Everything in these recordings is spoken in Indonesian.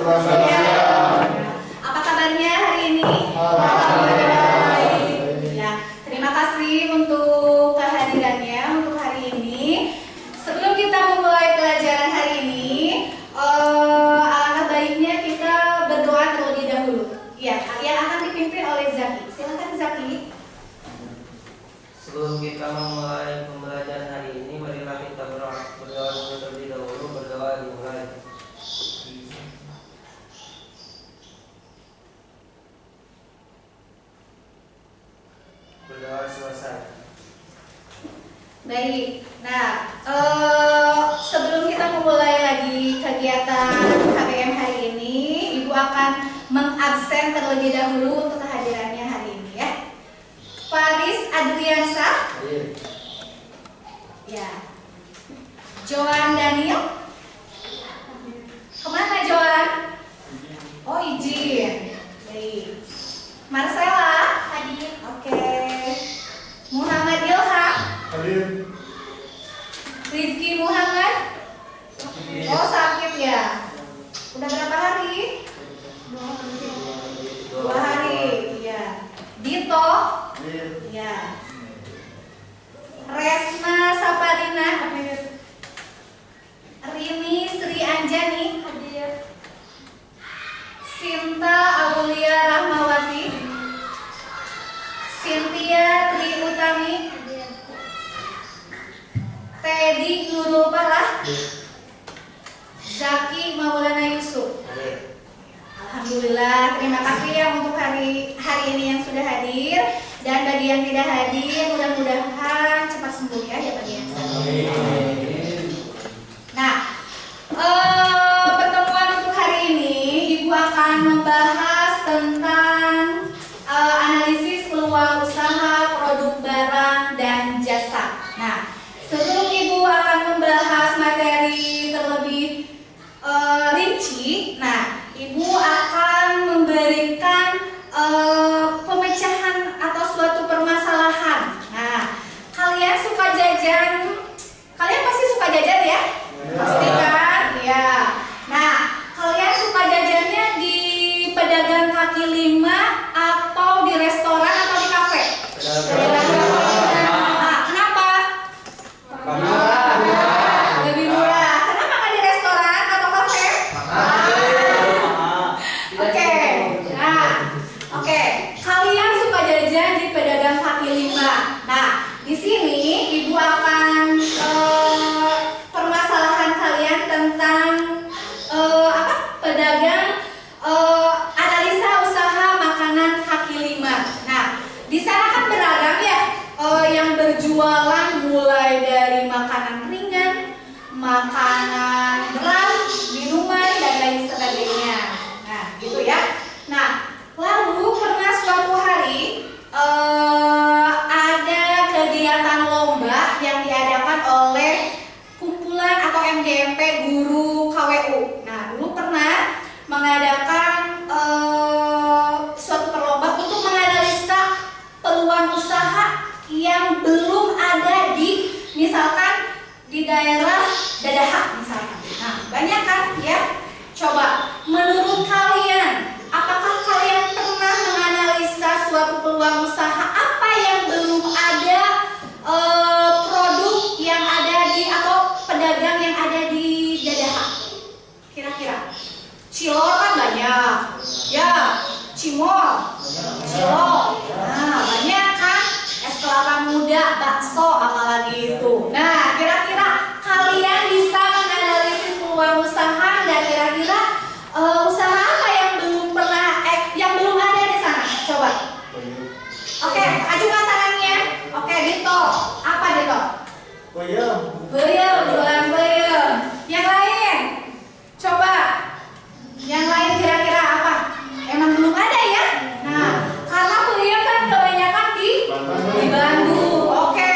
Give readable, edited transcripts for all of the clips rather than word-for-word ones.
Apa kabarnya hari ini? Baik. Ya, terima kasih untuk kehadirannya untuk hari ini. Sebelum kita memulai pelajaran hari ini, alangkah baiknya kita berdoa terlebih dahulu. Ya, yang akan dipimpin oleh Zaki. Silakan Zaki. Sebelum kita memulai pembelajaran hari ini, marilah kita berdoa terlebih dahulu. Berdoa dimulai. Berdoa selesai. Baik. Nah, sebelum kita memulai lagi kegiatan KBM hari ini, Ibu akan mengabsen terlebih dahulu untuk kehadirannya hari ini ya. Faris Adriansyah. Ya. Joan Daniel. Kemana Joan? Oh, izin. Baik. Marcella. Hadir. Oke. Muhammad Ilham. Hadir. Rizky Muhammad. Oh, sakit ya. Udah berapa hari? 2 hari. Iya. Dito. Iya. Resna Saparina. Rini Sri Anjani. Hadir. Sinta Aulia Rahmawati. Cynthia Tri Utami. Teddy Nurul Palah. Zaki Maulana Yusuf. Alhamdulillah, terima kasih ya untuk hari ini yang sudah hadir, dan bagi yang tidak hadir mudah-mudahan cepat sembuh ya bagi yang sakit. Nah, pertemuan untuk hari ini Ibu akan membahas tentang analisis peluang usaha, produk barang dan jasa. Nah, sebelum Ibu akan membahas materi terlebih rinci, nah Ibu akan memberikan pemecahan atau suatu permasalahan. Nah, kalian suka jajan? Kalian pasti suka jajan ya? Pasti kan? Ya. Nah, kalian suka jajannya di pedagang kaki lima atau di restoran atau di kafe? Nah, kenapa? Lebih murah. Kenapa nggak di restoran atau kafe? Oke. Kalian suka jajan di pedagang kaki lima. Nah, di sini Ibu akan permasalahan kalian tentang pedagang analisa usaha makanan kaki lima. Nah, di sana kan beragam ya yang berjualan mulai dari makanan ringan, makanan berat, minuman dan lain sebagainya. Nah, gitu ya. Nah, lalu pernah suatu hari ada kegiatan lomba yang diadakan oleh kumpulan atau MGMP guru KWU. Nah, dulu pernah mengadakan suatu perlombaan untuk menganalisa peluang usaha yang belum ada di misalkan di daerah Dadaha misalkan. Nah, banyak kan ya? Coba menurut kalian, apakah kalian pernah menganalisa suatu peluang usaha apa yang belum ada, produk yang ada di atau pedagang yang ada di Dadaha? Kira-kira Cilor kan banyak ya, Cimol, Cilor, nah banyak kan, es kelapa muda, bakso, apalagi itu. Nah, kira-kira kalian bisa menganalisis peluang usaha dan kira-kira usaha apa yang belum pernah yang belum ada di sana? Coba. Oke, ajukan tangannya. Oke, Dito. Apa Dito? Bayam. Bayam, jualan bayam. Yang lain? Coba. Yang lain kira-kira apa? Emang belum ada ya? Nah, karena bayam kan kebanyakan di Bandung. Oke,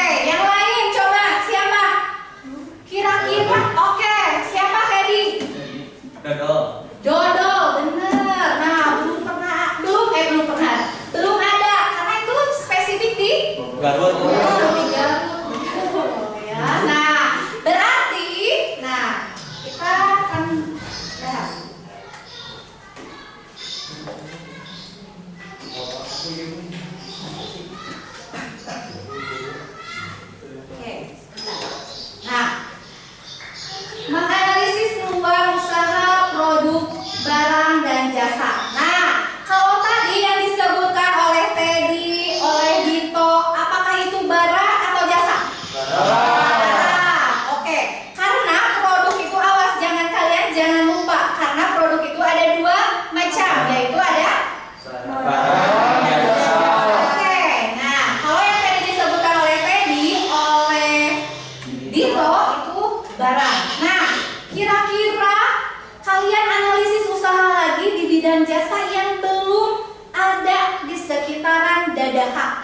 bidang jasa yang belum ada di sekitaran Dadaha.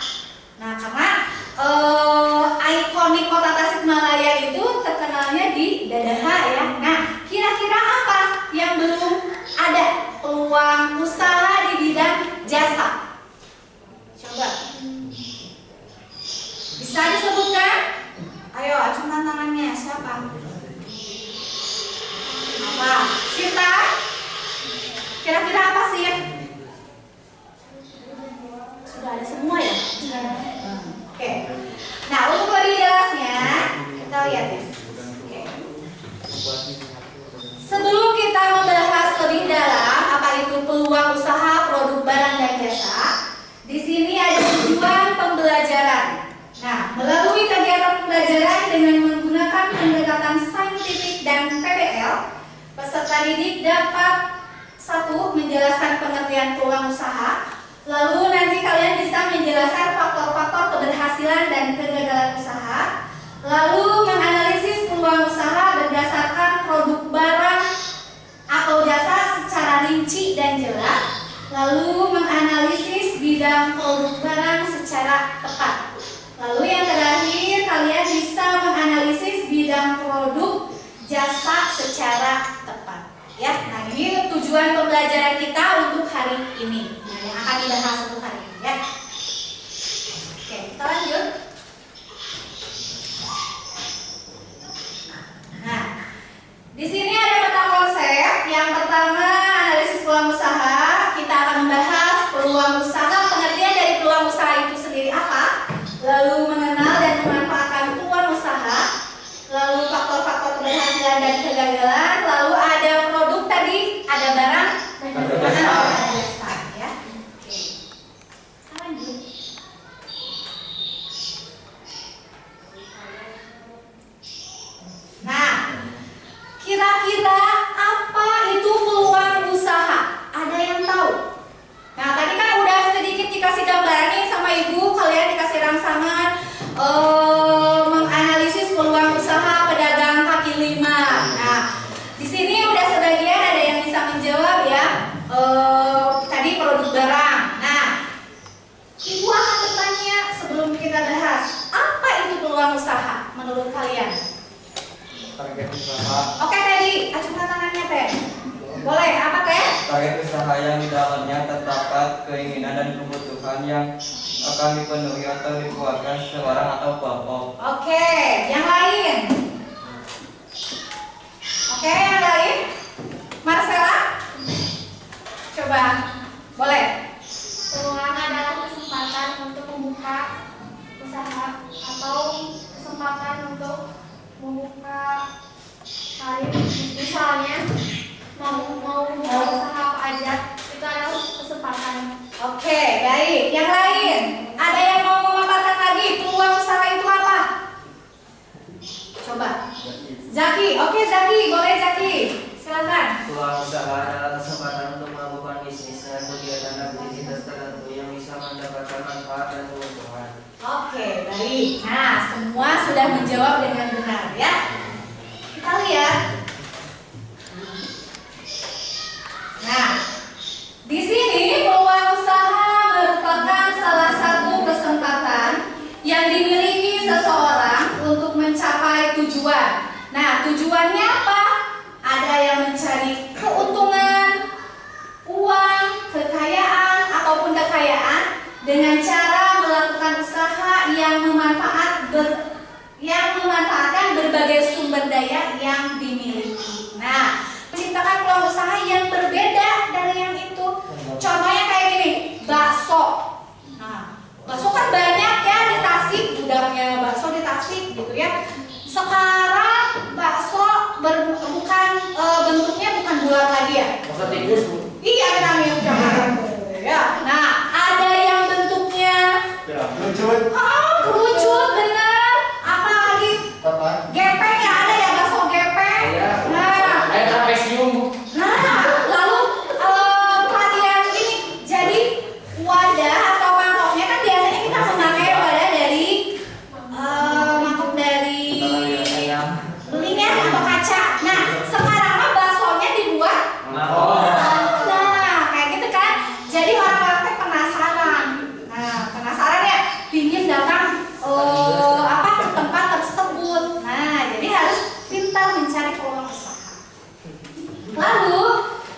Nah, karena ikonik kota Tasikmalaya itu terkenalnya di Dadaha ya. Nah, kira-kira apa yang belum ada peluang usaha di bidang jasa? Coba. Bisa disebutkan? Ayo, acungkan tangannya. Siapa? Apa? Sita? Kira-kira apa sih? Sudah ada semua ya? Oke. Nah, untuk lebih jelasnya, kita lihat ya. Oke. Sebelum kita membahas lebih dalam apa itu peluang usaha produk barang dan jasa, di sini ada tujuan pembelajaran. Nah, melalui kegiatan pembelajaran dengan menggunakan pendekatan saintifik dan PBL, peserta didik dapat satu, menjelaskan pengertian peluang usaha. Lalu nanti kalian bisa menjelaskan faktor-faktor keberhasilan dan kegagalan usaha. Lalu menganalisis peluang usaha berdasarkan produk barang atau jasa secara rinci dan jelas. Lalu menganalisis bidang produk barang secara tepat. Lalu yang terakhir, kalian bisa menganalisis bidang produk jasa secara tepat. Ya, nah ini tujuan pembelajaran kita untuk hari ini. Nah, yang akan dibahas untuk hari ini ya. Oke, kita lanjut. Nah, di sini ada peta konsep. Yang pertama, analisis peluang usaha. Kita akan membahas peluang usaha, pengertian dari peluang usaha itu sendiri apa, lalu mengenal dan memanfaatkan peluang usaha, lalu faktor-faktor keberhasilan dan kegagalan, lalu ada produk tadi, ada barang, ada jasa ya. Oke. Kita lanjut. Nah, kira-kira apa itu peluang usaha? Ada yang tahu? Nah, tadi kan udah sedikit dikasih gambaran nih sama ibu, kalian dikasih rangsangan menganalisis peluang usaha pedagang kaki lima. Nah, di sini udah sebagian ada yang bisa menjawab ya. Tadi produk barang. Nah, ibu akan bertanya sebelum kita bahas, apa itu peluang usaha menurut kalian? Target usaha. Oke, Teddy, acungkan tangannya, Teh. Boleh, apa Teh? Target usaha yang di dalamnya terdapat keinginan dan kebutuhan yang akan dipenuhi atau dibuatkan seseorang atau kelompok. Oke, yang lain? Oke, yang lain? Marcella? Coba, boleh. Peluang adalah kesempatan untuk membuka usaha atau kesempatan untuk membuka karir. Misalnya mau usaha apa aja, itu adalah kesempatan. Oke, baik. Yang lain? Ada yang mau memaparkan lagi peluang usaha itu apa? Coba. Zaki, oke Zaki, boleh Zaki. Silakan. Peluang usaha adalah kesempatan untuk melakukan bisnis dan kegiatan aktivitas tertentu yang bisa mendapatkan manfaat dan keuntungan. Oke, baik. Nah, semua sudah menjawab dengan benar ya. Kita lihat. Nah, di sini peluang usaha merupakan salah satu kesempatan yang dimiliki seseorang untuk mencapai tujuan. Nah, tujuannya apa? Ada yang mencari keuntungan, uang, kekayaan, ataupun kekayaan dengan cara melakukan usaha yang memanfaatkan berbagai sumber daya yang dimiliki. Nah, menciptakan peluang usaha yang berbeda dari yang itu. Contohnya kayak gini, bakso. Nah, bakso kan banyak ya di Tasik, gudangnya bakso di Tasik gitu ya. Sekarang bakso bentuknya bukan bulat lagi ya. Bakso tikus. Iya, jangan. Ya. Nah, ada yang bentuknya kerucut, bener. Apa lagi? Gepeng ya, ada ya bakso gepeng. Nah, lalu perhatian ini, jadi wadah atau mangkoknya kan biasanya kita memakai wadah dari mangkok dari beling ya atau kaca. Nah, sekarang Lalu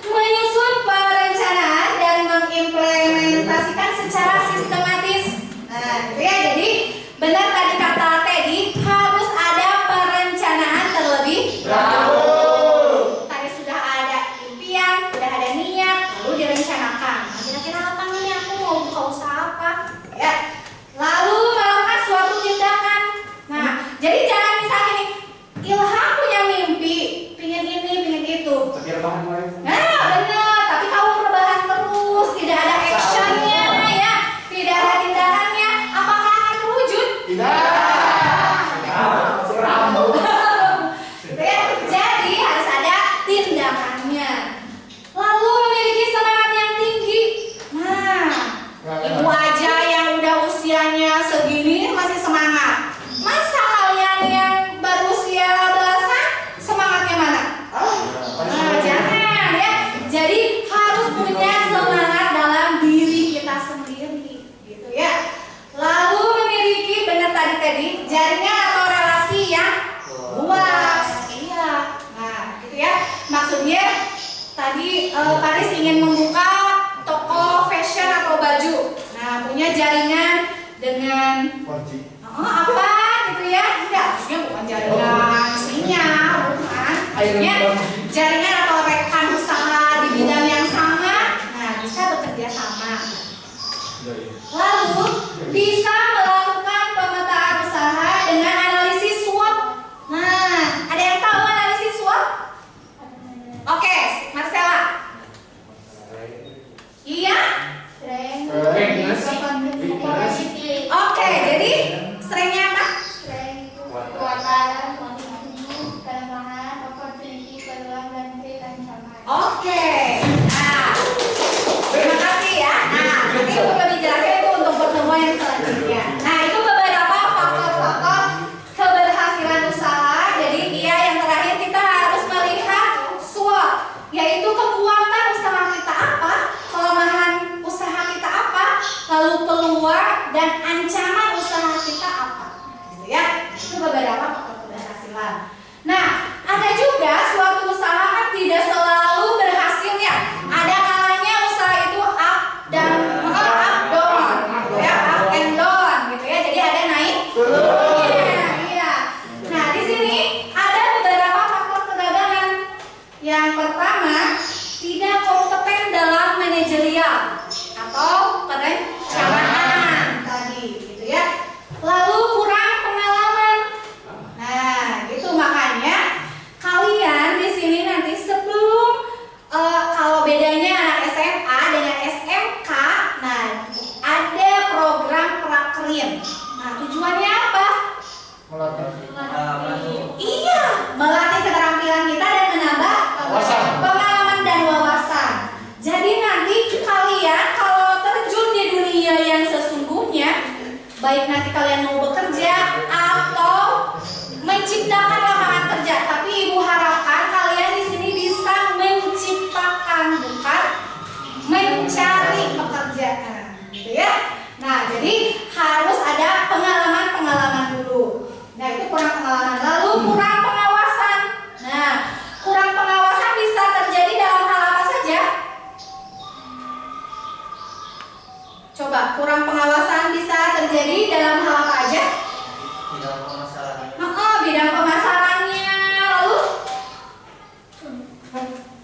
menyusun perencanaan dan mengimplementasikan secara sistematis. Nah, gitu ya. Jadi benar tadi kata Teddy, harus ada perencanaan terlebih dahulu. Tadi sudah ada impian, sudah ada niat, lalu direncanakan. Nah, kira-kira apa nih aku mau buka usaha apa? Ya. Lalu melakukan suatu tindakan. Nah, jadi jangan misalnya nih, Ilham punya mimpi, pingin ini, pingin itu. Nah, benar. Tapi kamu rebahan terus, tidak ada actionnya, ya, tidak ada tindakannya. Apakah akan terwujud? Gitu ya. Jadi harus ada tindakannya. Lalu memiliki semangat yang tinggi. Nah, ibu aja yang udah usianya segini masih semangat. Masa kalian yang berusia belasan semangatnya mana? Nah, jangan ya. Jadi harus punya semangat dalam diri kita sendiri, gitu ya. Lalu memiliki benar tadi jaringan atau relasi yang luas. Iya. Nah, gitu ya. Maksudnya tadi Paris ingin membuka toko fashion atau baju. Nah, punya jaringan dengan apa gitu ya? Enggak, maksudnya bukan jaringan sinyal, bukan. Maksudnya jaringan atau rekan usaha di bidang yang sama. Nah, bisa bekerja sama. Lalu bisa melakukan pemetaan usaha dengan analisis SWOT. Nah, ada yang tahu analisis SWOT? Oke, Marcella. Iya? Oke, jadi strength-nya apa? Kekuatan, kelemahan, opportunity, peluang, dan ancaman. Oke. Nah, terima kasih ya. Nah, nanti untuk lebih jelasnya itu untuk pertemuan yang selanjutnya. Nah, itu beberapa faktor-faktor keberhasilan usaha. Jadi yang terakhir kita harus melihat SWOT, yaitu kekuatan usaha kita apa, kelemahan usaha kita apa, lalu peluang dan ancaman usaha kita apa, gitu ya. Itu beberapa faktor keberhasilan. Nah, ada juga suatu usaha kan tidak selalu berhasil ya. Ada kalanya usaha itu up dan up down, gitu ya, up and down, gitu ya. Jadi ada naik turunnya, iya. Nah, di sini ada beberapa faktor kegagalan. Yang pertama, tidak kompeten dalam manajerial atau perencanaan tadi, gitu ya. Lalu kurang pengalaman. Nah, gitu makanya kalian di sini nanti sebelum kalau bedanya anak SMA dengan SMK, nah ada program prakerin. Nah, tujuannya apa? Iya, melatih keterampilan kita dan menambah pengalaman dan wawasan. Jadi nanti kalian kalau terjun di dunia yang sesungguhnya, baik nanti kalian mau bekerja atau menciptakan lapangan kerja, tapi ibu harapkan kalian di sini bisa menciptakan, bukan mencari pekerjaan, gitu ya. Nah, jadi harus ada pengalaman dulu. Nah, itu kurang pengalaman. Lalu kurang pengawasan. Nah, kurang pengawasan bisa terjadi dalam hal apa saja? Coba, kurang pengawasan bisa terjadi dalam hal apa aja? Bidang pemasarannya, lalu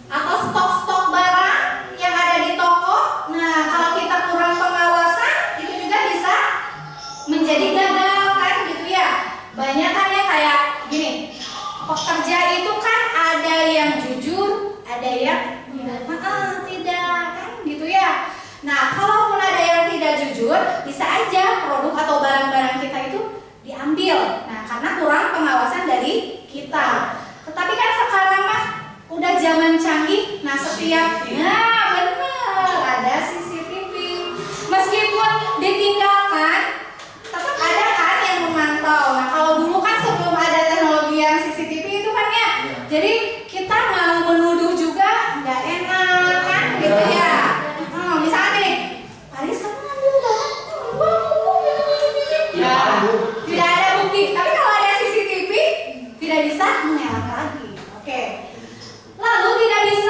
atau stok-stok barang yang ada di toko. Nah, kalau kita kurang pengawasan, itu juga bisa menjadi gagal kan, gitu ya. Banyak kan ya kayak gini, pekerja itu kan ada yang jujur, ada yang tidak kan, gitu ya. Nah, kalaupun ada yang tidak jujur, bisa aja produk atau barang-barang kita itu diambil. Nah, karena kurang pengawasan dari kita. Tetapi kan sekarang mah udah zaman canggih. Nah, benar ada CCTV. Meskipun ditinggalkan, tetap ada kan yang memantau. Nah, kalau dulu kan sebelum ada teknologi yang CCTV itu kan ya, jadi kita mau menuduh juga nggak enak kan, gitu ya. Misalnya nih, Paris kamu ngambil barang, tidak ada bukti. Tapi kalau ada CCTV, tidak bisa mengelak lagi. Oke. Lalu tidak bisa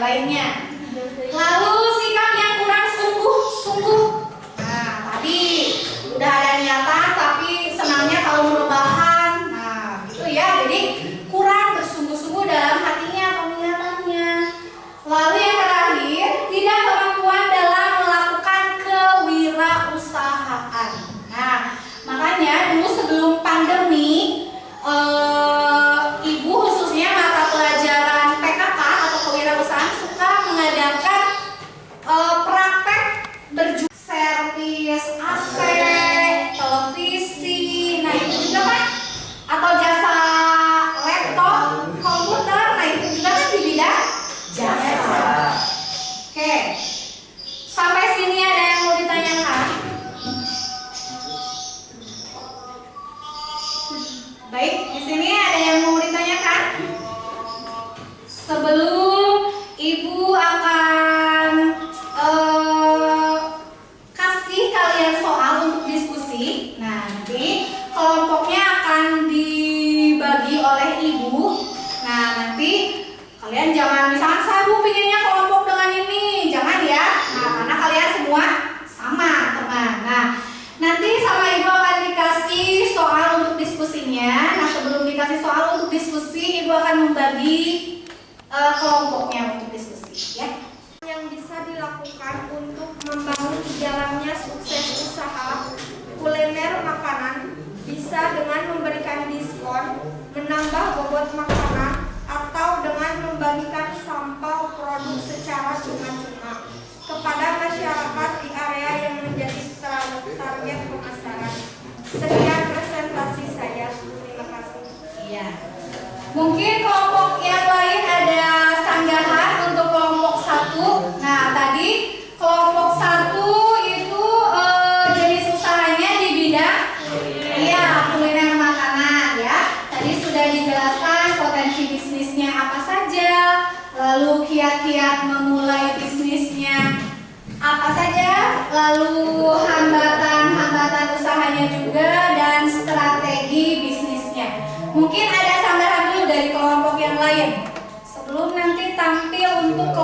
lainnya. Lalu sikap yang kurang sungguh-sungguh. Nah, tadi udah ada niatan tapi senangnya kalau rebahan. Nah, gitu ya. Jadi kurang bersungguh-sungguh dalam hatinya atau niatannya. Lalu yang terakhir, tidak kemampuan dalam melakukan kewirausahaan. Nah, makanya dulu sebelum pandemi, ibu khususnya mata pelajaran PKK atau kewirausahaan suka mengadakan praktek berjualan servis AC, televisi, nah itu juga kan, atau jasa laptop, komputer, nah itu juga kan di bidang jasa. Oke, sampai sini ada yang mau ditanyakan? Baik, di sini ada yang mau ditanyakan? Sebelum ibu akan kasih kalian soal untuk diskusi, nah nanti kelompoknya akan dibagi oleh ibu. Nah nanti kalian jangan misalkan saya bu pinginnya kelompok dengan ini, jangan ya. Nah karena kalian semua sama teman. Nah nanti sama ibu akan dikasih soal untuk diskusinya. Nah sebelum dikasih soal untuk diskusi, ibu akan membagi kelompoknya untuk diskusi ya. Yang bisa dilakukan untuk membangun jalannya sukses usaha kuliner makanan bisa dengan memberikan diskon, menambah bobot makanan, atau dengan membagikan sampel produk secara cuma-cuma kepada masyarakat di area yang menjadi target pemasaran. Sekian presentasi saya. Terima kasih. Iya. Mungkin kelompok yang lain ada sanggahan untuk kelompok 1. Nah, tadi kelompok 1 itu jenis usahanya di bidang kuliner makanan ya. Tadi sudah dijelaskan potensi bisnisnya apa saja, lalu kiat-kiat memulai bisnisnya apa saja, lalu hambatan-hambatan usahanya juga dan strategi bisnisnya. Mungkin ada sanggahan dulu dari kelompok yang lain sebelum nanti tampil untuk